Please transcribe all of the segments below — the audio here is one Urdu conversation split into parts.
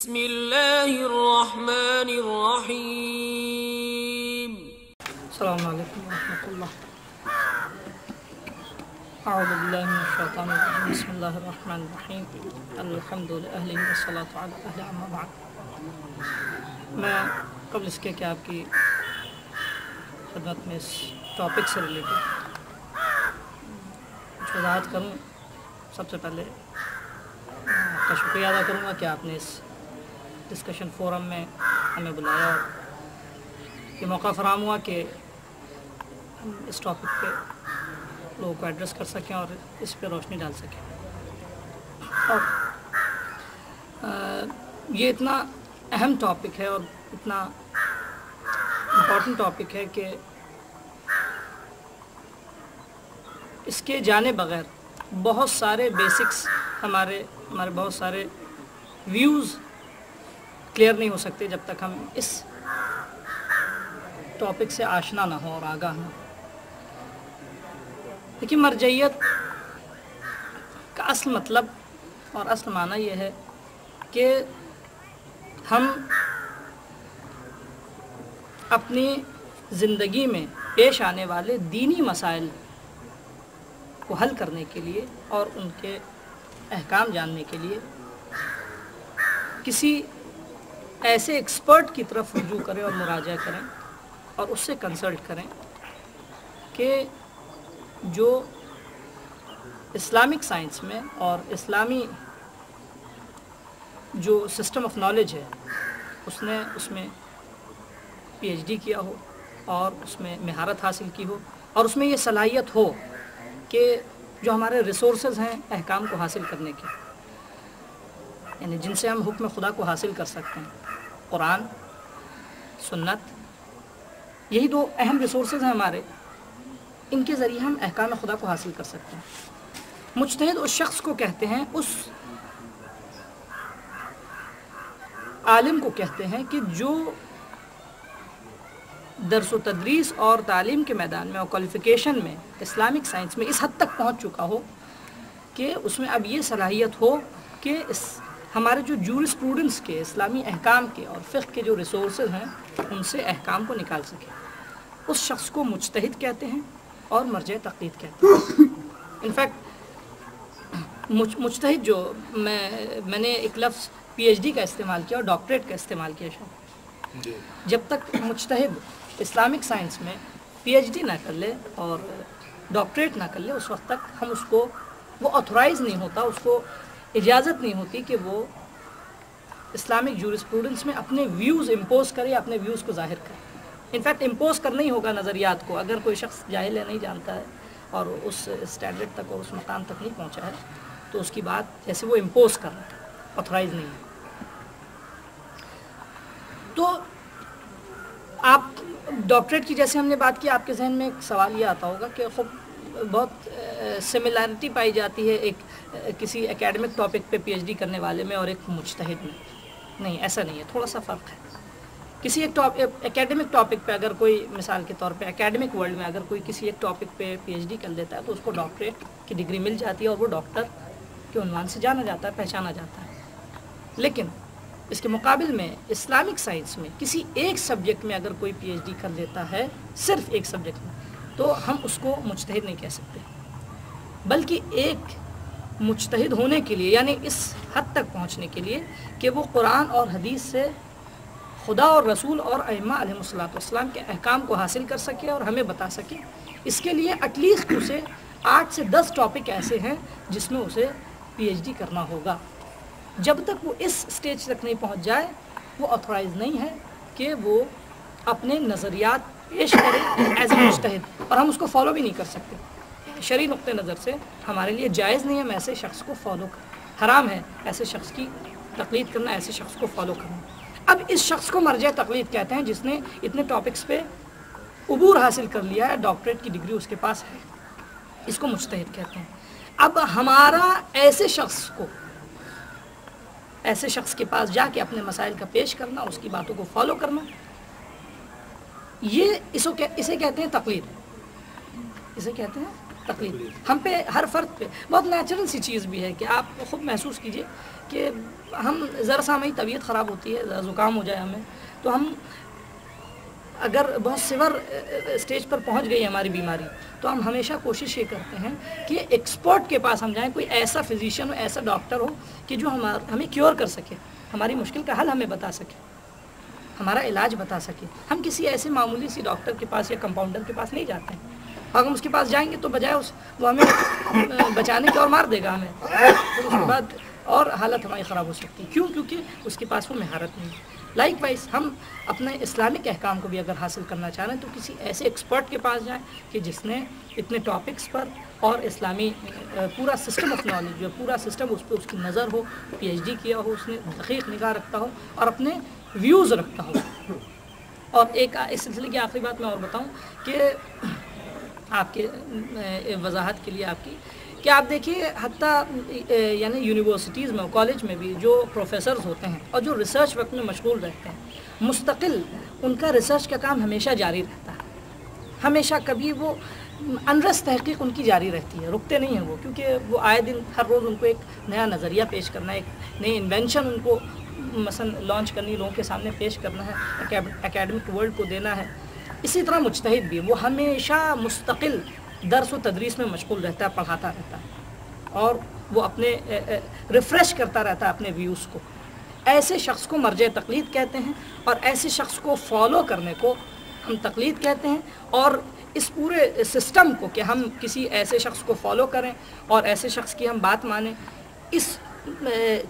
بسم الله الرحمن الرحيم. السلام عليكم ورحمة الله. أعوذ بالله من الشيطان الرجيم. بسم الله الرحمن الرحيم. الحمد لله والصلاة على أهل أما بعد. میں قبل اس کے کہ آپ کی خدمت میں اس ٹاپک سے ریلیٹڈ کچھ وضاحت کروں، سب سے پہلے آپ کا شکریہ ادا کروں گا کہ آپ نے اس ڈسکشن فورم میں ہمیں بلایا اور یہ موقع فراہم ہوا کہ ہم اس ٹاپک پہ لوگوں کو ایڈریس کر سکیں اور اس پہ روشنی ڈال سکیں. اور یہ اتنا اہم ٹاپک ہے اور اتنا امپورٹنٹ ٹاپک ہے کہ اس کے جانے بغیر بہت سارے بیسکس ہمارے بہت سارے ویوز کلیئر نہیں ہو سکتے جب تک ہم اس ٹاپک سے آشنا نہ ہو اور آگاہ نہ ہو. لیکن مرجعیت کا اصل مطلب اور اصل معنی یہ ہے کہ ہم اپنی زندگی میں پیش آنے والے دینی مسائل کو حل کرنے کے لیے اور ان کے احکام جاننے کے لیے کسی ایسے ایکسپرٹ کی طرف رجوع کریں اور مراجعہ کریں اور اس سے کنسلٹ کریں کہ جو اسلامک سائنس میں اور اسلامی جو سسٹم آف نالج ہے اس نے اس میں پی ایچ ڈی کیا ہو اور اس میں مہارت حاصل کی ہو اور اس میں یہ صلاحیت ہو کہ جو ہمارے ریسورسز ہیں احکام کو حاصل کرنے کے، یعنی جن سے ہم حکم خدا کو حاصل کر سکتے ہیں، قرآن، سنت، یہی دو اہم ریسورسز ہیں ہمارے، ان کے ذریعے ہم احکام خدا کو حاصل کر سکتے ہیں. مجتہد اس شخص کو کہتے ہیں، اس عالم کو کہتے ہیں کہ جو درس و تدریس اور تعلیم کے میدان میں اور کوالیفیکیشن میں اسلامک سائنس میں اس حد تک پہنچ چکا ہو کہ اس میں اب یہ صلاحیت ہو کہ ہمارے جو جورسپروڈنس کے اسلامی احکام کے اور فقہ کے جو ریسورسز ہیں ان سے احکام کو نکال سکے. اس شخص کو مجتہد کہتے ہیں اور مرجع تقلید کہتے ہیں. انفیکٹ مجتہد جو میں نے ایک لفظ پی ایچ ڈی کا استعمال کیا اور ڈاکٹریٹ کا استعمال کیا شاید. جب تک مجتہد اسلامک سائنس میں پی ایچ ڈی نہ کر لے اور ڈاکٹریٹ نہ کر لے اس وقت تک ہم اس کو وہ آتھورائز نہیں ہوتا، اس کو اجازت نہیں ہوتی کہ وہ اسلامک جورسپروڈنس میں اپنے ویوز امپوز کرے یا اپنے ویوز کو ظاہر کرے. انفیکٹ امپوز کرنا ہی ہوگا نظریات کو. اگر کوئی شخص جاہل ہے، نہیں جانتا ہے اور اس اسٹینڈرڈ تک اور اس مقام تک نہیں پہنچا ہے تو اس کی بات جیسے وہ امپوز کر رہا ہے، آتھورائز نہیں ہے. تو آپ ڈاکٹریٹ کی جیسے ہم نے بات کی، آپ کے ذہن میں ایک سوال یہ آتا ہوگا کہ خب بہت سملیرٹی پائی جاتی ہے ایک کسی اکیڈمک ٹاپک پہ پی ایچ ڈی کرنے والے میں اور ایک مجتہد میں. نہیں، ایسا نہیں ہے، تھوڑا سا فرق ہے. کسی ایک اکیڈمک ٹاپک پہ اگر کوئی، مثال کے طور پہ اکیڈمک ورلڈ میں اگر کوئی کسی ایک ٹاپک پہ پی ایچ ڈی کر لیتا ہے تو اس کو ڈاکٹریٹ کی ڈگری مل جاتی ہے اور وہ ڈاکٹر کے عنوان سے جانا جاتا ہے، پہچانا جاتا ہے. لیکن اس کے مقابل میں اسلامک سائنس میں کسی ایک سبجیکٹ میں اگر کوئی پی ایچ ڈی کر لیتا ہے، صرف ایک سبجیکٹ میں، تو ہم اس کو مجتہد نہیں کہہ سکتے. بلکہ ایک مجتہد ہونے کے لیے، یعنی اس حد تک پہنچنے کے لیے کہ وہ قرآن اور حدیث سے خدا اور رسول اور ائمہ علیہ الصلوۃ والسلام کے احکام کو حاصل کر سکے اور ہمیں بتا سکے، اس کے لیے ایٹ لیسٹ اسے 8 سے 10 ٹاپک ایسے ہیں جس میں اسے پی ایچ ڈی کرنا ہوگا. جب تک وہ اس سٹیج تک نہیں پہنچ جائے وہ آتھورائز نہیں ہے کہ وہ اپنے نظریات پیش کرے ایز اے مجتہد، اور ہم اس کو فالو بھی نہیں کر سکتے. شرعی نقطۂ نظر سے ہمارے لیے جائز نہیں ہے ہم ایسے شخص کو فالو کریں، حرام ہے ایسے شخص کی تقلید کرنا، ایسے شخص کو فالو کرنا. اب اس شخص کو مرجع تقلید کہتے ہیں جس نے اتنے ٹاپکس پہ عبور حاصل کر لیا ہے، ڈاکٹریٹ کی ڈگری اس کے پاس ہے، اس کو مجتہد کہتے ہیں. اب ہمارا ایسے شخص کے پاس جا کے اپنے مسائل کا پیش کرنا، اس کی باتوں کو فالو کرنا، یہ اسے کہتے ہیں تقلید. اسے کہتے ہیں تقلید ہم پہ، ہر فرد پہ بہت نیچرل سی چیز بھی ہے کہ آپ خود محسوس کیجئے کہ ہم ذرا سا ہماری طبیعت خراب ہوتی ہے، زکام ہو جائے ہمیں، تو ہم اگر بہت سیور اسٹیج پر پہنچ گئی ہماری بیماری تو ہم ہمیشہ کوشش یہ کرتے ہیں کہ ایکسپرٹ کے پاس ہم جائیں، کوئی ایسا فزیشین ہو، ایسا ڈاکٹر ہو کہ جو ہمیں کیور کر سکے، ہماری مشکل کا حل ہمیں بتا سکے، ہمارا علاج بتا سکے. ہم کسی ایسے معمولی سی ڈاکٹر کے پاس یا کمپاؤنڈر کے پاس نہیں جاتے ہیں. اگر ہم اس کے پاس جائیں گے تو بجائے وہ ہمیں بچانے کے اور مار دے گا ہمیں، پھر اس کے بعد اور حالت ہماری خراب ہو سکتی ہے. کیوں؟ کیونکہ اس کے پاس وہ مہارت نہیں ہے. لائک وائز ہم اپنے اسلامک احکام کو بھی اگر حاصل کرنا چاہ رہے ہیں تو کسی ایسے ایکسپرٹ کے پاس جائیں کہ جس نے اتنے ٹاپکس پر اور اسلامی پورا سسٹم آف نالج جو پورا سسٹم اس پہ اس کی نظر ہو، پی ایچ ڈی کیا ہو، اس نے دقیق نگاہ رکھتا ہو اور اپنے ویوز رکھتا ہو. اور ایک اس سلسلے کی آخری بات میں اور بتاؤں کہ آپ کے وضاحت کے لیے آپ کی کہ آپ دیکھیے حتیٰ یعنی یونیورسٹیز میں، کالج میں بھی جو پروفیسرز ہوتے ہیں اور جو ریسرچ وقت میں مشغول رہتے ہیں، مستقل ان کا ریسرچ کا کام ہمیشہ جاری رہتا ہے. ہمیشہ کبھی وہ انرس تحقیق ان کی جاری رہتی ہے، رکتے نہیں ہیں وہ، کیونکہ وہ آئے دن ہر روز ان کو ایک نیا نظریہ پیش کرنا ہے، ایک نئی انوینشن ان کو مثلا لانچ کرنی، لوگوں کے سامنے پیش کرنا ہے، اکیڈمک ورلڈ کو دینا ہے. اسی طرح مجتہد بھی وہ ہمیشہ مستقل درس و تدریس میں مشغول رہتا ہے، پڑھاتا رہتا ہے اور وہ اپنے ریفریش کرتا رہتا ہے اپنے ویوز کو. ایسے شخص کو مرجع تقلید کہتے ہیں اور ایسے شخص کو فالو کرنے کو ہم تقلید کہتے ہیں. اور اس پورے سسٹم کو کہ ہم کسی ایسے شخص کو فالو کریں اور ایسے شخص کی ہم بات مانیں، اس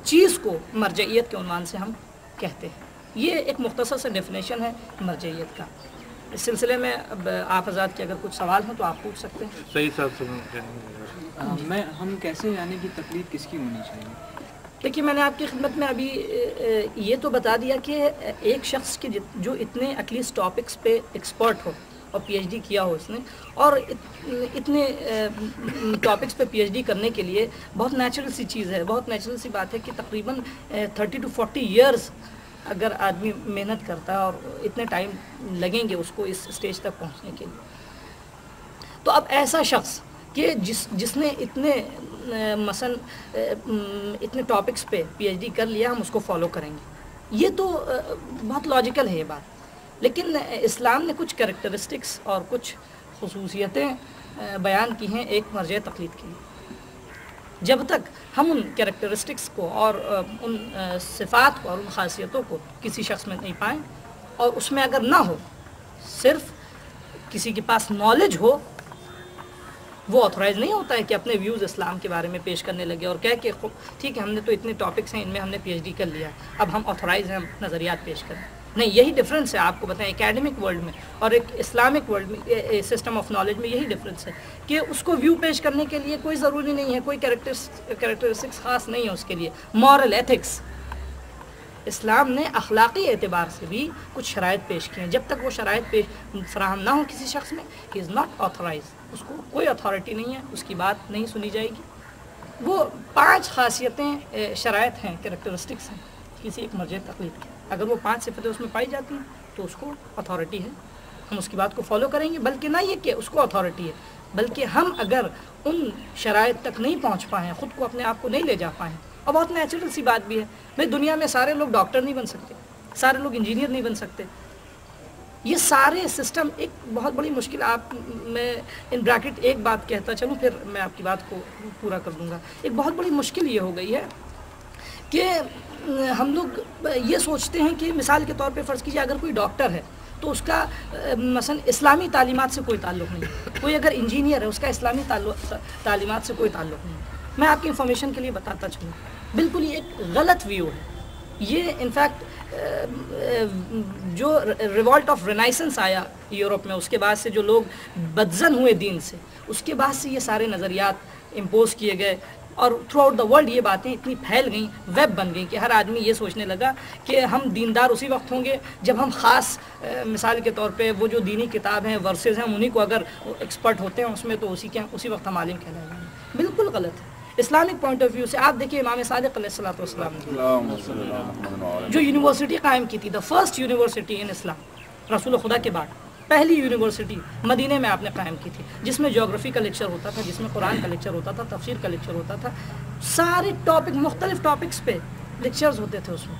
چیز کو مرجعیت کے عنوان سے ہم کہتے ہیں. یہ ایک مختصر سے ڈیفینیشن ہے مرجعیت کا. اس سلسلے میں اب آپ حضرات کے اگر کچھ سوال ہیں تو آپ پوچھ سکتے ہیں. صحیح صاحب ہم کیسے جانیں کہ تقلید کس کی ہونی چاہیے؟ دیکھیے میں نے آپ کی خدمت میں ابھی یہ تو بتا دیا کہ ایک شخص کے جو اتنے ایٹ لیسٹ ٹاپکس پہ ایکسپرٹ ہو اور پی ایچ ڈی کیا ہو اس نے، اور اتنے ٹاپکس پہ پی ایچ ڈی کرنے کے لیے بہت نیچرل سی چیز ہے، بہت نیچرل سی بات ہے کہ تقریباً 30 to 40 ایئرز اگر آدمی محنت کرتا ہے اور اتنے ٹائم لگیں گے اس کو اس اسٹیج تک پہنچنے کے لیے. تو اب ایسا شخص کہ جس نے اتنے مثلا اتنے ٹاپکس پہ پی ایچ ڈی کر لیا، ہم اس کو فالو کریں گے، یہ تو بہت لاجیکل ہے یہ بات. لیکن اسلام نے کچھ کریکٹرسٹکس اور کچھ خصوصیتیں بیان کی ہیں ایک مرجع تقلید کے لیے. جب تک ہم ان کریکٹرسٹکس کو اور ان صفات کو اور ان خاصیتوں کو کسی شخص میں نہیں پائیں اور اس میں اگر نہ ہو، صرف کسی کے پاس نالج ہو، وہ آتھورائز نہیں ہوتا ہے کہ اپنے ویوز اسلام کے بارے میں پیش کرنے لگے اور کہہ کہ ٹھیک ہے ہم نے تو اتنے ٹاپکس ہیں، ان میں ہم نے پی ایچ ڈی کر لیا، اب ہم آتھورائز ہیں ہم نظریات پیش کریں. نہیں، یہی ڈفرینس ہے. آپ کو بتائیں اکیڈمک ورلڈ میں اور ایک اسلامک ورلڈ میں، سسٹم آف نالج میں یہی ڈفرینس ہے کہ اس کو ویو پیش کرنے کے لیے کوئی ضروری نہیں ہے، کوئی کریکٹرسٹکس خاص نہیں ہے اس کے لیے. مورل ایتھکس، اسلام نے اخلاقی اعتبار سے بھی کچھ شرائط پیش کی ہیں. جب تک وہ شرائط فراہم نہ ہو کسی شخص میں، ہی از ناٹ آتھورائز، اس کو کوئی اتھارٹی نہیں ہے، اس کی بات نہیں سنی جائے گی. وہ 5 خاصیتیں شرائط ہیں، کریکٹرسٹکس ہیں کسی ایک مرجع تقلید کی. اگر وہ 5 صفتیں اس میں پائی جاتی ہیں تو اس کو اتھارٹی ہے، ہم اس کی بات کو فالو کریں گے. بلکہ نہ یہ کہ اس کو اتھارٹی ہے، بلکہ ہم اگر ان شرائط تک نہیں پہنچ پائیں، خود کو اپنے آپ کو نہیں لے جا پائیں. اور بہت نیچرل سی بات بھی ہے، بھائی دنیا میں سارے لوگ ڈاکٹر نہیں بن سکتے، سارے لوگ انجینئر نہیں بن سکتے. یہ سارے سسٹم ایک بہت بڑی مشکل. آپ میں ان بریکٹ ایک بات کہتا چلوں پھر میں آپ کی بات کو پورا کر دوں گا. ایک بہت بڑی مشکل یہ ہو گئی ہے کہ ہم لوگ یہ سوچتے ہیں کہ مثال کے طور پہ فرض کیجیے اگر کوئی ڈاکٹر ہے تو اس کا مثلا اسلامی تعلیمات سے کوئی تعلق نہیں ہے. کوئی اگر انجینئر ہے اس کا اسلامی تعلیمات سے کوئی تعلق نہیں ہے. میں آپ کی انفارمیشن کے لیے بتاتا چلوں، بالکل یہ ایک غلط ویو ہے. یہ انفیکٹ جو ریوالٹ آف رینائسنس آیا یورپ میں، اس کے بعد سے جو لوگ بدزن ہوئے دین سے، اس کے بعد سے یہ سارے نظریات امپوز کیے گئے اور تھرو آؤٹ دا ورلڈ یہ باتیں اتنی پھیل گئیں، ویب بن گئیں کہ ہر آدمی یہ سوچنے لگا کہ ہم دیندار اسی وقت ہوں گے جب ہم خاص مثال کے طور پہ وہ جو دینی کتاب ہیں، ورسز ہیں، انہیں کو اگر ایکسپرٹ ہوتے ہیں اس میں تو اسی وقت ہم عالم کہلائیں گے. بالکل غلط ہے. اسلامک پوائنٹ آف ویو سے آپ دیکھیے امام صادق علیہ السلام نے جو یونیورسٹی قائم کی تھی، دا فرسٹ یونیورسٹی ان اسلام رسول خدا کے بعد، پہلی یونیورسٹی مدینے میں آپ نے قائم کی تھی، جس میں جغرافی کا لیکچر ہوتا تھا، جس میں قرآن کا لیکچر ہوتا تھا، تفسیر کا لیکچر ہوتا تھا، سارے ٹاپک مختلف ٹاپکس پہ لیکچرز ہوتے تھے اس میں.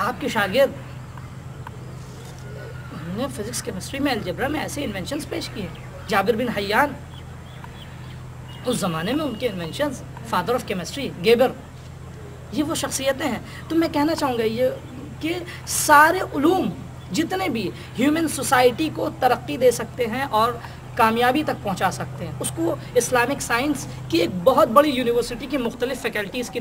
آپ کے شاگرد ہم نے فزکس کیمسٹری میں الجبرا میں ایسے انوینشنز پیش کیے. جابر بن حیان اس زمانے میں ان کے انوینشنز، فادر آف کیمسٹری گیبر، یہ وہ شخصیتیں ہیں. تو میں کہنا چاہوں گا یہ کہ سارے علوم جتنے بھی ہیومن سوسائٹی کو ترقی دے سکتے ہیں اور کامیابی تک پہنچا سکتے ہیں، اس کو اسلامک سائنس کی ایک بہت بڑی یونیورسٹی کی مختلف فیکلٹیز کے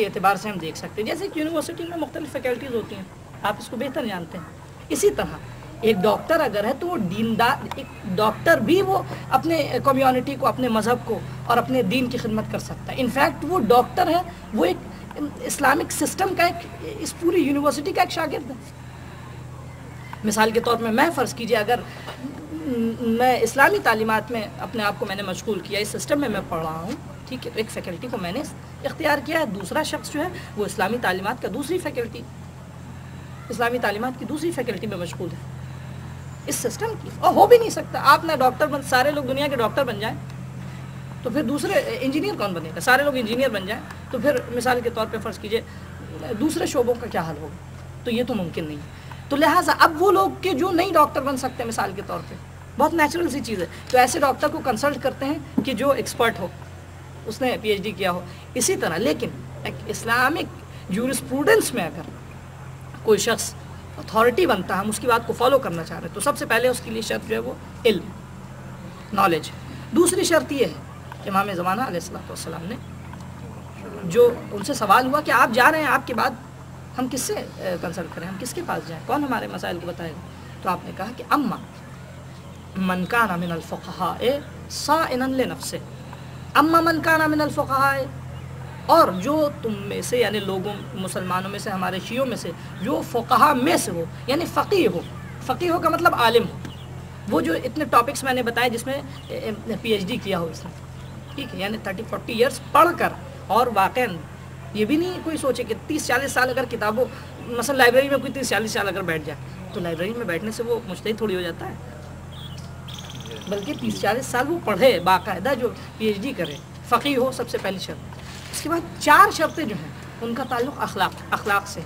اعتبار سے ہم دیکھ سکتے ہیں. جیسے کہ یونیورسٹی میں مختلف فیکلٹیز ہوتی ہیں، آپ اس کو بہتر جانتے ہیں. اسی طرح ایک ڈاکٹر اگر ہے تو وہ دیندار، ایک ڈاکٹر بھی وہ اپنے کمیونٹی کو، اپنے مذہب کو اور اپنے دین کی خدمت کر سکتا ہے. انفیکٹ وہ ڈاکٹر ہے، وہ ایک اسلامک سسٹم کا ایک، اس پوری یونیورسٹی کا ایک شاگرد ہے. مثال کے طور پہ میں فرض کیجئے اگر میں اسلامی تعلیمات میں اپنے آپ کو میں نے مشغول کیا، اس سسٹم میں پڑھ رہا ہوں، ٹھیک ہے، ایک فیکلٹی کو میں نے اختیار کیا ہے. دوسرا شخص جو ہے وہ اسلامی تعلیمات کا دوسری فیکلٹی، اسلامی تعلیمات کی دوسری فیکلٹی میں مشغول ہے اس سسٹم کی. اور ہو بھی نہیں سکتا. آپ نہ ڈاکٹر بن، سارے لوگ دنیا کے ڈاکٹر بن جائیں تو پھر دوسرے انجینئر کون بنے گا؟ سارے لوگ انجینئر بن جائیں تو پھر مثال کے طور پہ فرض کیجئے دوسرے شعبوں کا کیا حل ہوگا؟ تو یہ تو ممکن نہیں ہے. تو لہٰذا اب وہ لوگ کہ جو نہیں ڈاکٹر بن سکتے، مثال کے طور پہ بہت نیچرل سی چیز ہے، تو ایسے ڈاکٹر کو کنسلٹ کرتے ہیں کہ جو ایکسپرٹ ہو، اس نے پی ایچ ڈی کیا ہو. اسی طرح لیکن ایک اسلامک جورسپروڈنس میں اگر کوئی شخص اتھارٹی بنتا ہے، ہم اس کی بات کو فالو کرنا چاہ رہے ہیں، تو سب سے پہلے اس کے لیے شرط جو ہے وہ علم، نالج. دوسری شرط یہ ہے، امام زمانہ علیہ الصلوۃ والسلام نے جو ان سے سوال ہوا کہ آپ جا رہے ہیں، آپ کے بعد ہم کس سے کنسلٹ کریں، ہم کس کے پاس جائیں، کون ہمارے مسائل کو بتائے گا؟ تو آپ نے کہا کہ اما من کان من الفقہاء صائنا لنفسہ، اما من کان من الفقہاء، اور جو تم میں سے یعنی لوگوں، مسلمانوں میں سے، ہمارے شیعوں میں سے جو فقہاء میں سے ہو، یعنی فقیہ ہو. فقیہ ہو کا مطلب عالم ہو، وہ جو اتنے ٹاپکس میں نے بتائے جس میں پی ایچ ڈی کیا ہو اس نے، ٹھیک ہے، یعنی 30-40 ایئرس پڑھ کر، اور واقعاً یہ بھی نہیں کوئی سوچے کہ 30-40 سال اگر کتابوں، مثلا لائبریری میں کوئی 30-40 سال اگر بیٹھ جائے تو لائبریری میں بیٹھنے سے وہ مجتہد تھوڑی ہو جاتا ہے، بلکہ 30-40 سال وہ پڑھے، باقاعدہ جو پی ایچ ڈی کرے، فقیہ ہو سب سے پہلی شرط. اس کے بعد 4 شرطیں جو ہیں ان کا تعلق اخلاق سے،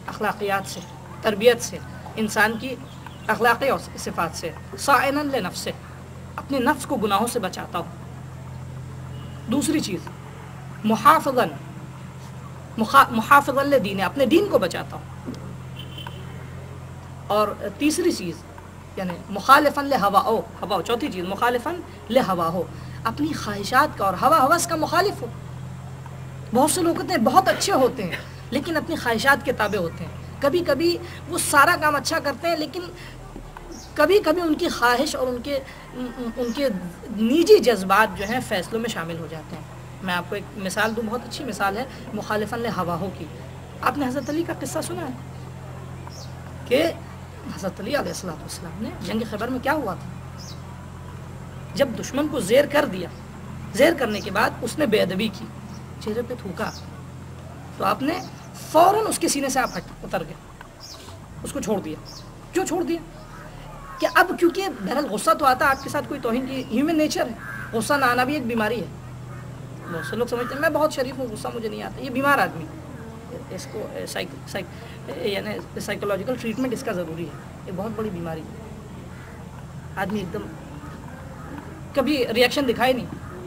اخلاقیات سے، تربیت سے، انسان کی اخلاقی اور صفات سے. صائنا لنفسہ، اپنے نفس کو گناہوں سے بچاتا ہو. دوسری چیز محافظا لدین، اپنے دین کو بچاتا ہو. اور تیسری چیز یعنی مخالفا لہوا، چوتھی چیز مخالفا لہوا ہو، اپنی خواہشات کا اور ہوس کا مخالف ہو. بہت سے لوگ ہوتے ہیں بہت اچھے ہوتے ہیں لیکن اپنی خواہشات کے تابع ہوتے ہیں. کبھی کبھی وہ سارا کام اچھا کرتے ہیں لیکن کبھی کبھی ان کی خواہش اور ان کے نجی جذبات جو ہیں فیصلوں میں شامل ہو جاتے ہیں. میں آپ کو ایک مثال دوں، بہت اچھی مثال ہے مخالفا لہوا کی. آپ نے حضرت علی کا قصہ سنا ہے کہ حضرت علی علیہ السلام نے جنگ خیبر میں کیا ہوا تھا؟ جب دشمن کو زیر کر دیا، زیر کرنے کے بعد اس نے بے ادبی کی، چہرے پہ تھوکا، تو آپ نے فوراً اس کے سینے سے آپ اتر گئے، اس کو چھوڑ دیا. کیوں چھوڑ دیا؟ کہ اب کیونکہ بہرحال غصہ تو آتا، آپ کے ساتھ کوئی توہین کی، ہیومن نیچر ہے، غصہ نہ آنا بھی ایک بیماری ہے. بہت سے لوگ سمجھتے ہیں میں بہت شریف ہوں، غصہ مجھے نہیں آتا، یہ بیمار آدمی. اس کو یعنی سائیکولوجیکل ٹریٹمنٹ اس کا ضروری ہے، یہ بہت بڑی بیماری ہے. آدمی ایک دم کبھی ریئیکشن دکھائے نہیں،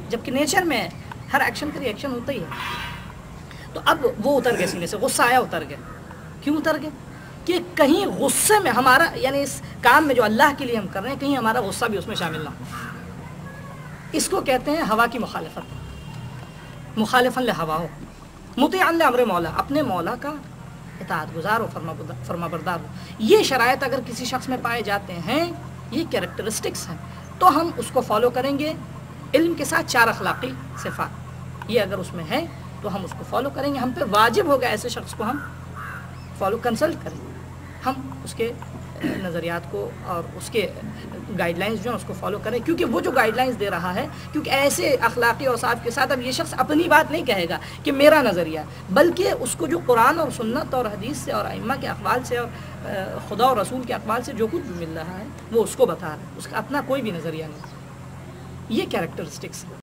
جبکہ نیچر میں ہر ایکشن کا ریئیکشن ہوتا ہی ہے. تو اب وہ اتر گئے سینے سے، غصہ آیا اتر گئے. کیوں اتر گئے؟ کہ کہیں غصے میں ہمارا، یعنی اس کام میں جو اللہ کے لیے ہم کر رہے ہیں، کہیں ہمارا غصہ بھی اس میں شامل نہ ہو. اس کو کہتے ہیں ہوا کی مخالفت. مخالفا لہوا ہو، مطیعا لامر مولا، اپنے مولا کا اطاعت گزار ہو، فرما بردار ہو. یہ شرائط اگر کسی شخص میں پائے جاتے ہیں، یہ کیریکٹرسٹکس ہیں، تو ہم اس کو فالو کریں گے. علم کے ساتھ 4 اخلاقی صفات، یہ اگر اس میں ہے تو ہم اس کو فالو کریں گے. ہم پہ واجب ہوگا ایسے شخص کو ہم فالو کنسلٹ کریں، ہم اس کے نظریات کو اور اس کے گائیڈ لائنز جو ہیں اس کو فالو کریں، کیونکہ وہ جو گائیڈ لائنز دے رہا ہے، کیونکہ ایسے اخلاقی اوصاف کے ساتھ اب یہ شخص اپنی بات نہیں کہے گا کہ میرا نظریہ، بلکہ اس کو جو قرآن اور سنت اور حدیث سے اور ائمہ کے اقوال سے اور خدا اور رسول کے اقوال سے جو کچھ بھی مل رہا ہے وہ اس کو بتا رہا ہے، اس کا اپنا کوئی بھی نظریہ نہیں. یہ کیریکٹرسٹکس